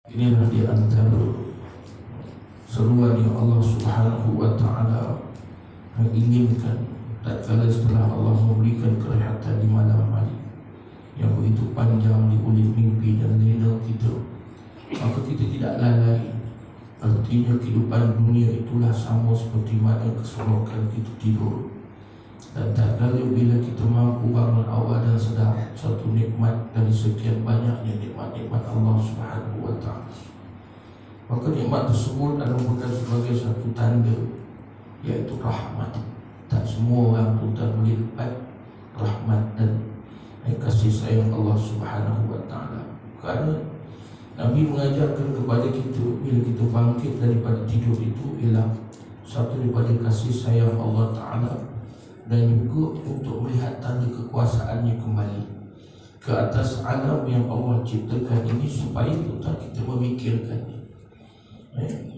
Inilah di antara seruan yang Allah Subhanahu wa Ta'ala inginkan tatkala setelah Allah memberikan kerehatan di malam hari yang begitu panjang di kulit mimpi dan lena kita, maka kita tidak lalai. Artinya kehidupan dunia itulah sama seperti mana keserokan kita tidur. Dan tatkala bila kita mampu bangun awal dan sedar satu nikmat dari sekian banyaknya nikmat-nikmat Allah Subhanahu wa Ta'ala, maka nikmat tersebut adalah bukan sebagai satu tanda, yaitu rahmat. Tak semua orang tuan boleh dapat rahmat dan kasih sayang Allah Subhanahu wa Ta'ala. Kerana Nabi mengajarkan kepada kita, bila kita bangkit daripada tidur itu ialah satu daripada kasih sayang Allah Ta'ala, dan juga untuk melihat tanda kekuasaannya kembali ke atas alam yang Allah ciptakan ini, supaya kita memikirkannya.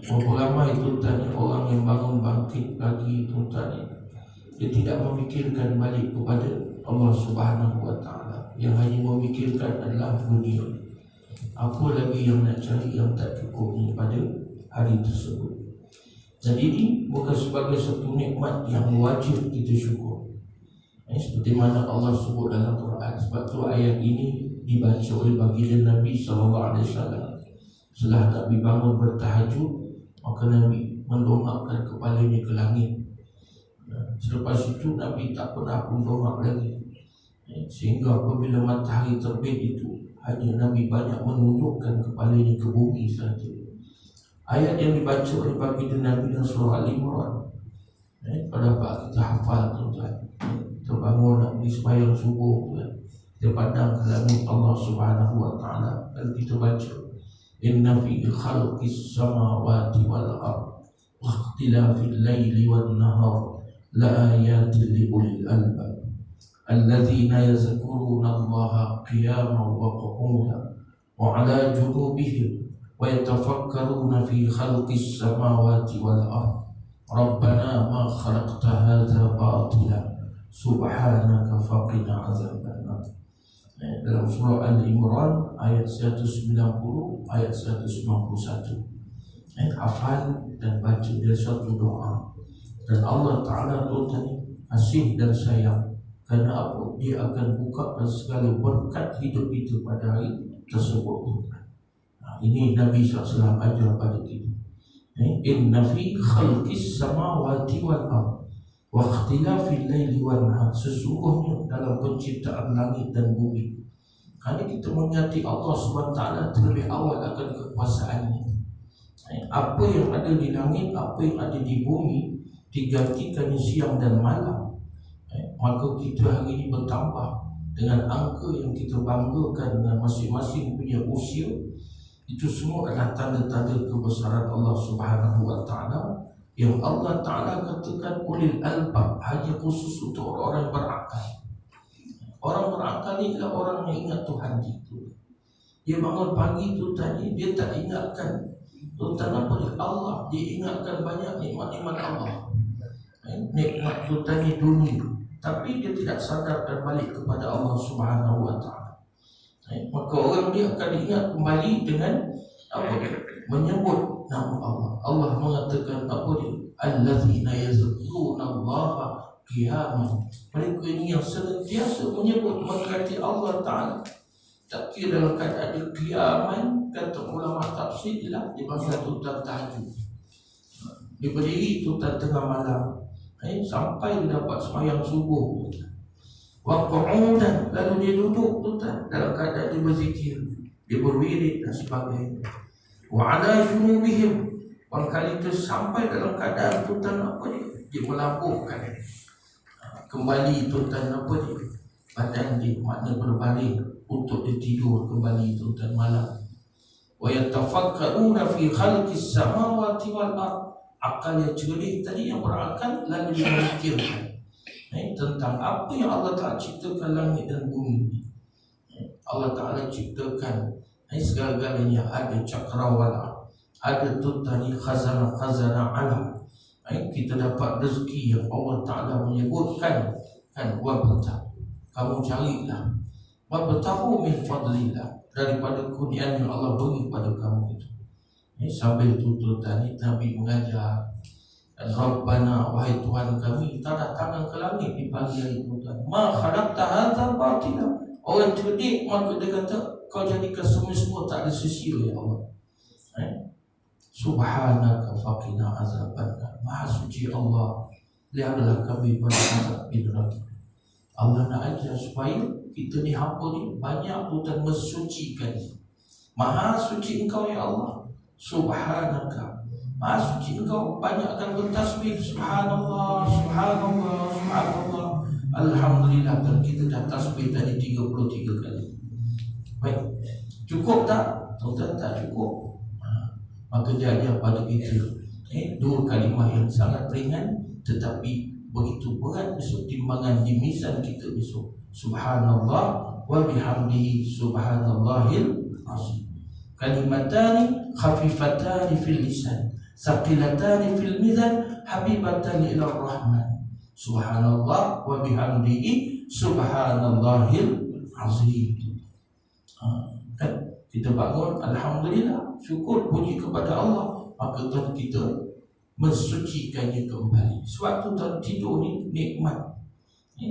Berapa ramai tuan orang yang bangun bangkit pagi tuan, dia tidak memikirkan balik kepada Allah Subhanahu wa Ta'ala. Yang hanya memikirkan adalah dunia. Apa lagi yang nak cari yang tak cukup pada hari tersebut. Jadi ini bukan sebagai satu nikmat yang wajib kita syukur. Seperti mana Allah sebut dalam Quran. Sebab tu ayat ini dibaca oleh baginda Nabi SAW. Setelah Nabi bangun bertahajud, maka Nabi mendongakkan kepalanya ke langit. Selepas itu Nabi tak pernah pun dongak lagi. Sehingga apabila matahari terbit itu, hanya Nabi banyak menundukkan kepalanya ke bumi saja. Ayat yang dibaca oleh baginda Nabi dalam surah Al-Imran, pada apa kita hafal tuan-tuan. Kita bangun nak pergi sembahyang subuh, kita pandang ke langit Allah Subhanahu wa Ta'ala, dan kita baca inna fi khalqis samawati wal ard wa ikhtilafil laili wan nahar la ayatin li ulil albab alladzina yazkuruna Allaha qiyaman wa qu'udan wa 'ala junubihim wa yatafakkaruna fi khalqis samawati wal ard rabbana ma khalaqta hadza batila subhanaka faqina azabannar. Dalam surah Al-Imran ayat 190 ayat 191. Hafal dan baca dia suatu doa. Dan Allah Ta'ala kasih dan sayang. Kerana apa? Dia akan bukakan segala berkat hidup itu pada hari tersebut. Ini Nabi SAW ajar pada kita. Inna fi khalqis samawati wal ard wa ikhtilafil laili wan nahar. Sesungguhnya dalam penciptaan langit dan bumi. Kerana kita mengingati Allah SWT terlebih awal akan kekuasaannya. Apa yang ada di langit, apa yang ada di bumi digantikan siang dan malam. Maka kita hari ini bertambah dengan angka yang kita banggakan dengan masing-masing punya usia. Itu semua adalah tanda-tanda kebesaran Allah Subhanahu wa Ta'ala, yang Allah Ta'ala katakan ulil albab, hanya khusus untuk orang-orang berakal. Orang berakal ni adalah orang yang ingat Tuhan itu. Dia bangun pagi tu tadi, dia tak ingatkan Tuhan apa dia? Allah. Dia ingatkan banyak nikmat-nikmat Allah. Nikmat tu tadi dunia, tapi dia tidak sadarkan balik kepada Allah Subhanahu wa Ta'ala. Maka orang dia akan ingat kembali dengan apa dia? Menyebut nama Allah. Allah mengatakan apa dia? Allazina yazkuruna Allaha qiyaman. Mereka ini yang senantiasa menyebut mengasihi Allah Ta'ala. Tak kira dalam keadaan dia qiyaman, kata ulama tafsir ialah di masa tuan tahajud. Dia berdiri tuan tengah malam, sampai dia dapat sembahyang subuh. Wa qu'udan, lalu dia duduk tuan dalam keadaan dia berzikir, dia berwirid dan sebagainya. Wa 'ala junubihim, kali itu sampai dalam keadaan tuan apa dia melabuhkan kembali tuan apa dia badan dia, makna berbaring untuk dia tidur kembali tuan malam. Wa yatafakkaruna fi khalqis samawati wal ard, akal yang cerdik tadi yang berakal lalu dia memikirkan tentang apa yang Allah Ta'ala ciptakan langit dan bumi. Allah Ta'ala ciptakan segala-galanya, ada cakrawala, ada tutani khazanah alam. Kita dapat rezeki yang Allah Ta'ala menyebutkan wabtaghu, kamu carilah, wabtaghu min fadlillah, daripada kurniaan yang Allah beri pada kamu itu. Sambil tuntutan ni Nabi mengajar, dan Rabbana, wahai Tuhan kami, kita datang ke langit di pagi hari tuan. Ma khalaqta hadza batila. Orang cerdik maka dia kata, kau jadikan semua tak ada sia-sia ya Allah. Subhanaka faqina azabannar. Maha suci Allah, lihatlah kami pada azab neraka. Allah nak ajar supaya kita ni hamba ni banyak tuan mensucikan. Maha suci engkau ya Allah. Subhanaka, maha suci engkau, banyakkan bertasbih. Subhanallah, subhanallah, subhanallah, alhamdulillah. Dan kita dah tasbih tadi 33 kali. Baik, cukup tak? Tuan tak cukup. Maka dia ajar pada kita dua kalimah yang sangat ringan tetapi begitu berat besok timbangan di mizan kita besok. Subhanallah wa bihamdihi subhanallahil azim. Kalimatani khafifatani fil lisan, thaqilatani fil mizan, habibatani ila rahman. Subhanallah wa bihamdihi subhanallahil azim. Kan kita bangun, alhamdulillah, syukur, puji kepada Allah, maka Tuhan kita mensucikannya kembali. Sebab tu Tuhan tidur ni nikmat.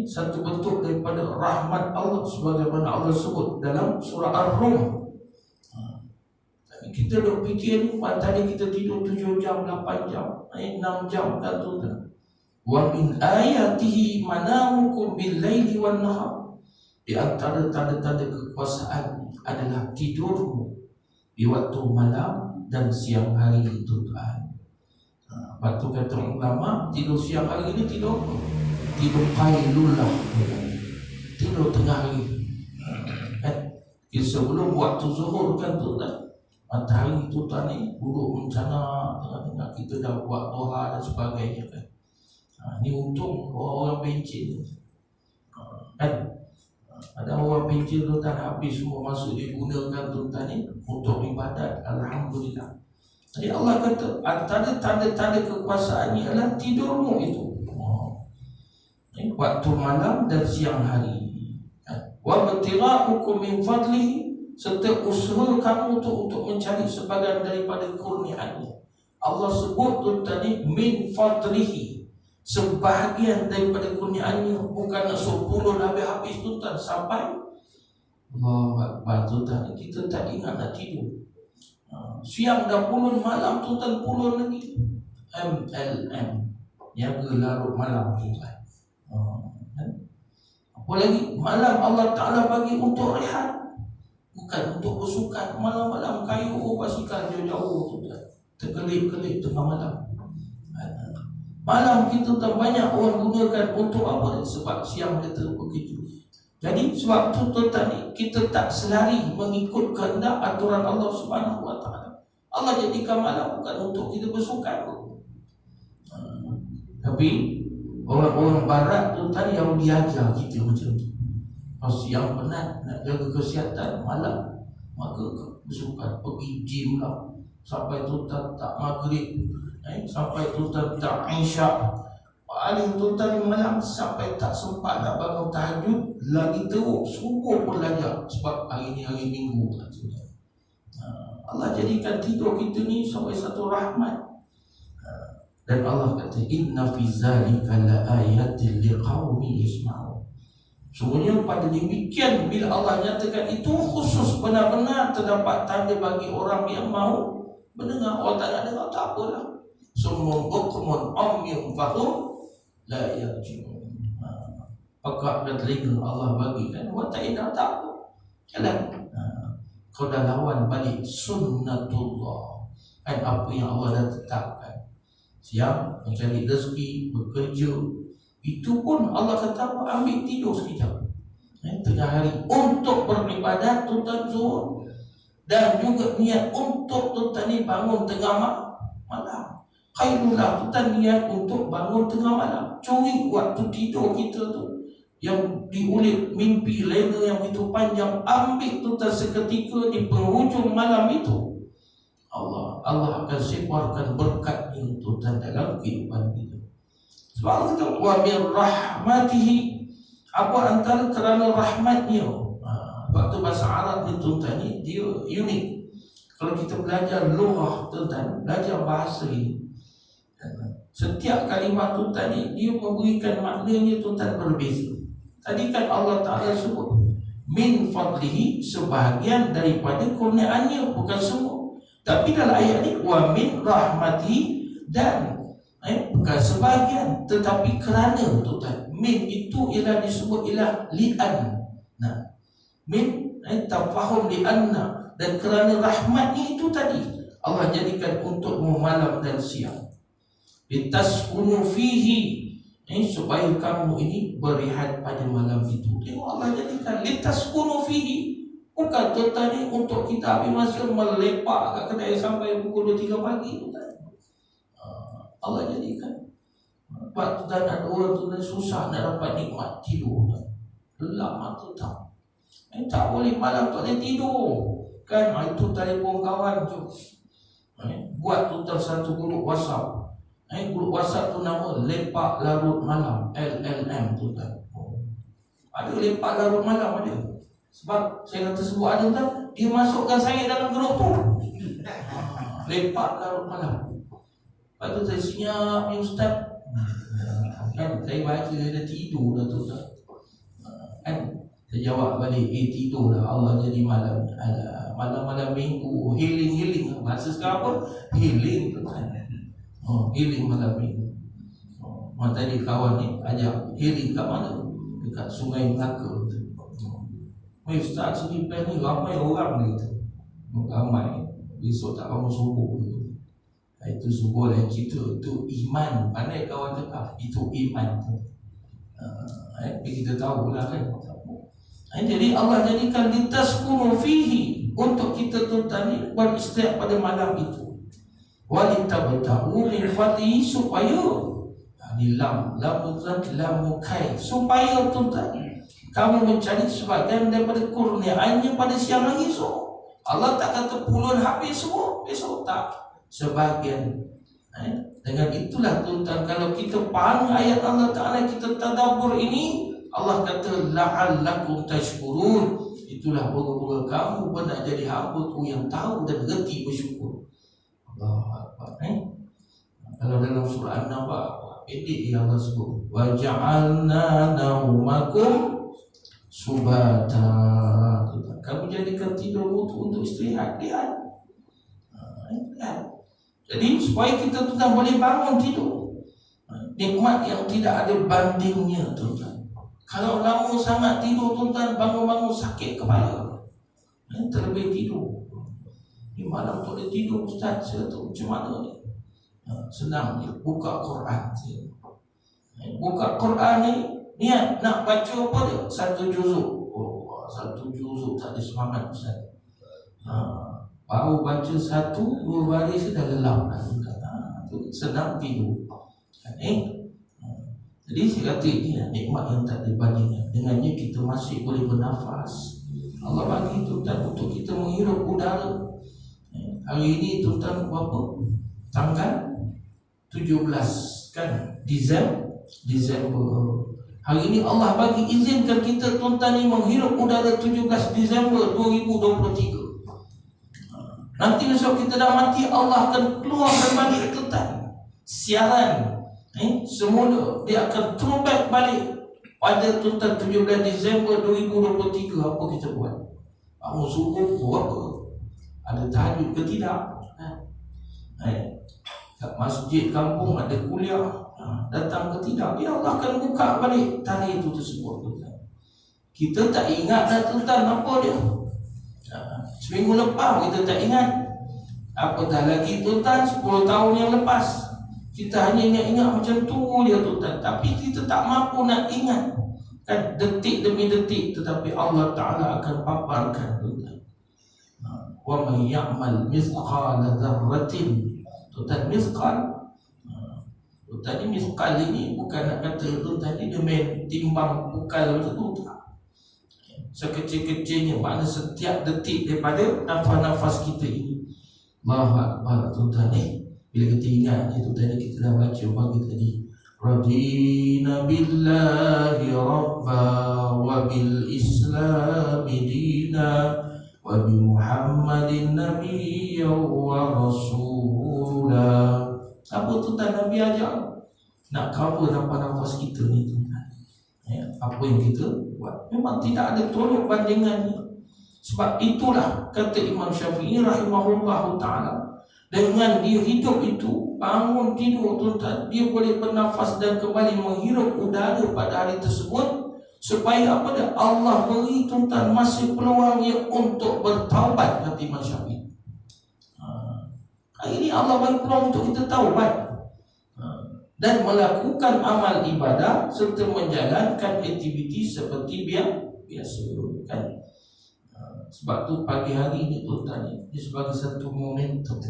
Satu bentuk daripada rahmat Allah, sebagaimana Allah sebut dalam surah Ar-Rum. Kita duk fikir tadi kita tidur 7 jam, 8 jam, 6 jam kan tu. Wa min ayatihi manamukum bil laili wan nahar. Di antara tanda-tanda kekuasaan adalah tidurmu di waktu malam dan siang hari itu Tuhan. Waktu kata ulama, tidur siang hari ini tidur qailullah, tidur tengah hari. Sebelum waktu zuhur kan Tuhan, matahari itu tadi buruk mencana, tengah-tengah kita dah buat duha dan sebagainya kan. Ini untung orang bencin kan. Ada orang bencin tu tak habis semua masuk digunakan tu tadi untuk ibadat. Alhamdulillah. Jadi Allah kata antara tanda-tanda kekuasaannya adalah tidurmu itu. Waktu malam dan siang hari. Wa batira'ukum min fadlihi, serta usaha kamu untuk mencari sebagian daripada kurniaannya. Allah sebut tu tadi min fadlihi, sebahagian daripada kurniaannya, bukan 10 habis tu tak sampai. Allah Akbar tu tadi kita tak ingat nak tidur. Siang dah pulun, malam tu tak pulun lagi. MLM, niaga larut malam tu kan. Apa lagi? Malam Allah Ta'ala bagi untuk rehat, bukan untuk bersukan. Malam-malam kayu basikal jauh-jauh tu kan, terkelip-kelip tengah malam. Malam kita tak banyak orang gunakan untuk apa? Sebab siang kita begitu. Jadi sebab tu tadi kita tak selari mengikut kehendak aturan Allah Subhanahu Wa Taala. Allah jadikan malam bukan untuk kita bersukan. Tapi orang-orang barat tu tadi yang diajar kita macam tu. Kalau siang penat nak jaga kesihatan, malam maka bersukan, pergi gym lah sampai tu tak maghrib, sampai tu tak isyak. Paling tu tadi malam sampai tak sempat nak bangun tahajud, lagi teruk subuh pun lajak sebab hari ni hari Minggu. Allah jadikan tidur kita ni sampai satu rahmat. Dan Allah kata inna fi zalika laayatil liqaumin yasma'un. Sungguhnya pada demikian bila Allah nyatakan itu khusus, benar-benar terdapat tanda bagi orang yang mahu mendengar. Orang tak nak dengar tak apalah. Summun bukmun umyun fahum la yarji'un. Pekak dan telinga Allah bagi kan, orang tak nak tak apa. Jalan. Kau dah lawan balik sunnatullah, kan apa yang Allah dah tetapkan. Siang mencari rezeki, bekerja, itu pun Allah kata ambil tidur sekejap tengah hari untuk beribadat tuan zuhur, dan juga niat untuk tuan ni bangun tengah malam. Khairullah tuan niat untuk bangun tengah malam. Curi waktu tidur kita tu yang diulit mimpi lena yang itu panjang, ambil tuan seketika di penghujung malam itu. Allah akan sebarkan berkatnya untuk dalam kehidupan kita. Sebab Allah kata wa min rahmatihi, apa antara kerana rahmatnya. Waktu bahasa Arab itu tadi dia unik. Kalau kita belajar lughah tuan-tuan, belajar bahasa ini, setiap kalimat tuan-tuan ni dia memberikan maknanya tuan-tuan berbeza. Tadi kan Allah Ta'ala sebut min fadlihi, sebahagian daripada kurniaannya, bukan semua. Tapi dalam ayat ni wa min rahmatihi, dan bukan sebahagian tetapi kerana tuan-tuan. Min itu ialah disebut ialah li'an. Nah, min tafahum li'anna, dan kerana rahmatnya itu tadi Allah jadikan untuk malam dan siang. Litaskunu fihi, supaya kamu ini berehat pada malam itu. Tengok Allah jadikan litaskunu fihi. Bukan tuan-tuan ni untuk kita habis masa melepak kat kedai sampai pukul 2-3 pagi. Allah jadikan. Sebab tuan ada orang tuan susah nak dapat nikmat tidur. Gelap mata tak. Tak boleh malam tak boleh tidur. Kan itu telefon kawan tu. Buat tuan satu grup WhatsApp. Grup WhatsApp tu nama Lepak Larut Malam, LLM tu kan. Ada lepak larut malam ada. Sebab saya kata sebut ada kan, dia masukkan saya dalam grup tu. Lepak larut malam. Lepas tu saya senyap ni ustaz. Kan saya baca dia tidur dah tu kan. Saya jawab balik, tidur dah, Allah jadi malam. Malam-malam minggu, healing. Bahasa sekarang apa? Healing tu kan. Healing malam minggu. Tadi kawan ni ajak healing kat mana? Dekat Sungai Melaka. Ustaz sini plan ni ramai orang ni. Ramai. Besok tak bangun subuh. Itu subuh lain cerita. Itu iman. Pandai kawan cakap, itu iman. Kita tahu lah kan. Jadi Allah jadikan litaskunu fihi, untuk kita tuan-tuan beristirahat pada malam itu. Walitabtahu min fadlihi, supaya lam mukai, supaya tuan-tuan kamu mencari sebagian daripada kurniaannya pada siang hari esok. Allah tak kata puluhan habis semua besok, tak, sebagian. Dengan itulah tuan-tuan, kalau kita faham ayat Allah Ta'ala, kita tadabbur ini, Allah kata la'allakum tashkurun, itulah moga-moga kamu benar jadi hamba-Ku yang tahu dan reti bersyukur. Allahu Akbar. Kalau dalam surah An-Naba pendek dia Allah sebut wa ja'alna naumakum subata, kamu jadikan tidurmu untuk istirahat. Lihat. Jadi supaya kita tuan boleh bangun tidur, nikmat yang tidak ada bandingnya tuan. Kalau lama sangat tidur tuan, bangun-bangun sakit kepala. Terlebih tidur. Di malam tu dia tidur ustaz, saya tu macam mana ni? Senang je, buka Quran. Buka Quran ni, niat nak baca apa dia? 1 juzuk. 1 juzuk tak ada semangat ustaz. Baru baca 1-2 baris dah lelap dah. Senang tidur. Jadi saya kata ini nikmat yang tak dibandingkan. Dengannya kita masih boleh bernafas. Allah bagi tuan untuk kita menghirup udara. Hari ini tuan berapa? Tanggal 17 kan? Disember. Hari ini Allah bagi izinkan kita tuan ni menghirup udara 17 Disember 2023. Nanti besok kita dah mati, Allah akan keluarkan balik tuan siaran. Semula dia akan throwback balik pada tuan 17 Disember 2023. Apa kita buat? Bangun subuh apa? Ada tahajud ke tidak? Kat masjid kampung ada kuliah, datang ke tidak? Ya Allah akan buka balik tarikh itu tersebut tuan. Kita tak ingat dah tuan apa dia. Seminggu lepas kita tak ingat. Apatah lagi tuan 10 tahun yang lepas. Kita hanya ingat macam tu dia tuan, tapi kita tak mampu nak ingat kan, detik demi detik. Tetapi Allah Ta'ala akan paparkan tuan. Wa man ya'mal mithqala dzarratin, tuan mithqal. Tuan ni mithqal ini bukan nak kata tuan ni dia main timbang pukal macam tu, tak. Sekecil-kecilnya, makna setiap detik daripada nafas-nafas kita ini. Allahu Akbar tuan ni. Bila kita ingat itu tadi kita dah baca pagi tadi, radina billahi rabba wa bil islami dina wa bi Muhammadin nabiyyan wa rasula. Apa tuntutan Nabi ajar? Nak cover nafas kita ni tuan. Ya, apa yang kita buat memang tidak ada tolok bandingannya. Sebab itulah kata Imam Syafi'i rahimahullahu ta'ala, dengan dia hidup itu, bangun tidur tuan-tuan, dia boleh bernafas dan kembali menghirup udara pada hari tersebut. Supaya apa dia? Allah beri tuan-tuan masih peluangnya untuk bertaubat, kata Imam Syafi'i. Hari ini Allah bagi peluang untuk kita taubat dan melakukan amal ibadah serta menjalankan aktiviti seperti biasa kan. Sebab tu pagi hari ini tuan-tuan, ini sebagai satu momentum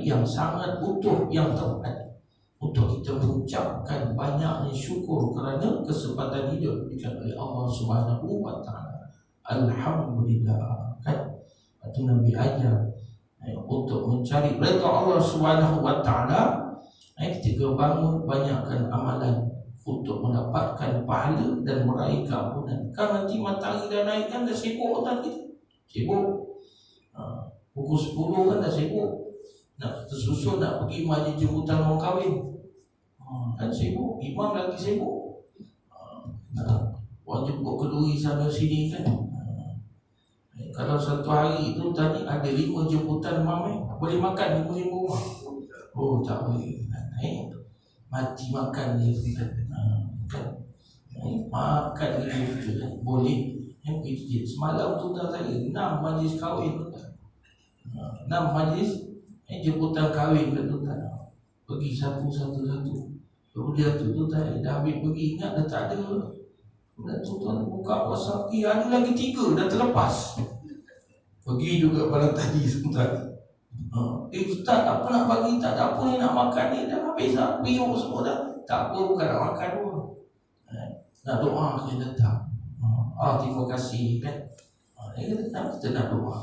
yang sangat utuh, yang tepat untuk kita mengucapkan banyaknya syukur kerana kesempatan hidup diberikan oleh Allah Subhanahu wa taala. Alhamdulillah kan. Itu Nabi ajar untuk mencari redha Allah Subhanahu wa taala. Ketika bangun, banyakkan amalan untuk mendapatkan pahala dan meraih keampunan. Kan nanti matahari dah naik kan, dah sibuk otak kita. Sibuk. Pukul 10 kan dah sibuk. Nak tersusun nak pergi majlis jemputan orang kahwin. Kan sibuk. Imam lagi sibuk. Orang jemput keduri sana sini kan. Kalau satu hari itu tadi ada 5 jemputan imam, boleh makan 5 rumah. Oh tak boleh. Mati makan dia kan. Makan dia boleh. Semalam tu dah saya 6 majlis kahwin tuan. 6 majlis jemputan kahwin tuan. Pergi satu. Kemudian tu dah habis pergi, ingat dah tak ada. Kemudian tuan buka WhatsApp, ada lagi 3 dah terlepas. Pergi juga malam tadi tuan. Ustaz apa nak bagi, tak ada apa ni nak makan ni, dah habis dah, biuk semua dah. Tak apa, bukan nak makan pun. Nak doa kita datang. Terima kasih kan. Kita nak doa.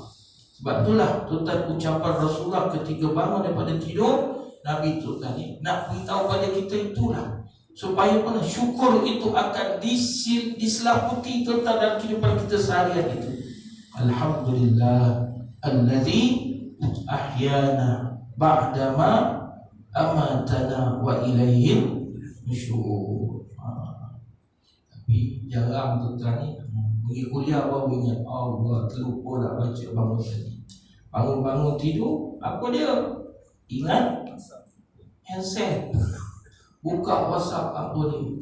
Sebab itulah tuan ucapan Rasulullah ketika bangun daripada tidur, Nabi tu tadi nak beritahu pada kita itulah, supaya mana syukur itu akan diselaputi tuan dalam kehidupan kita seharian itu. Alhamdulillah allazi ahyana ba'dama amatana wa ilaihi nusyur. Tapi jarang tuan ni pergi kuliah baru ingat, Allah terlupa nak baca bangun tadi. Bangun tidur, apa dia? Ingat handset, buka WhatsApp, apa dia?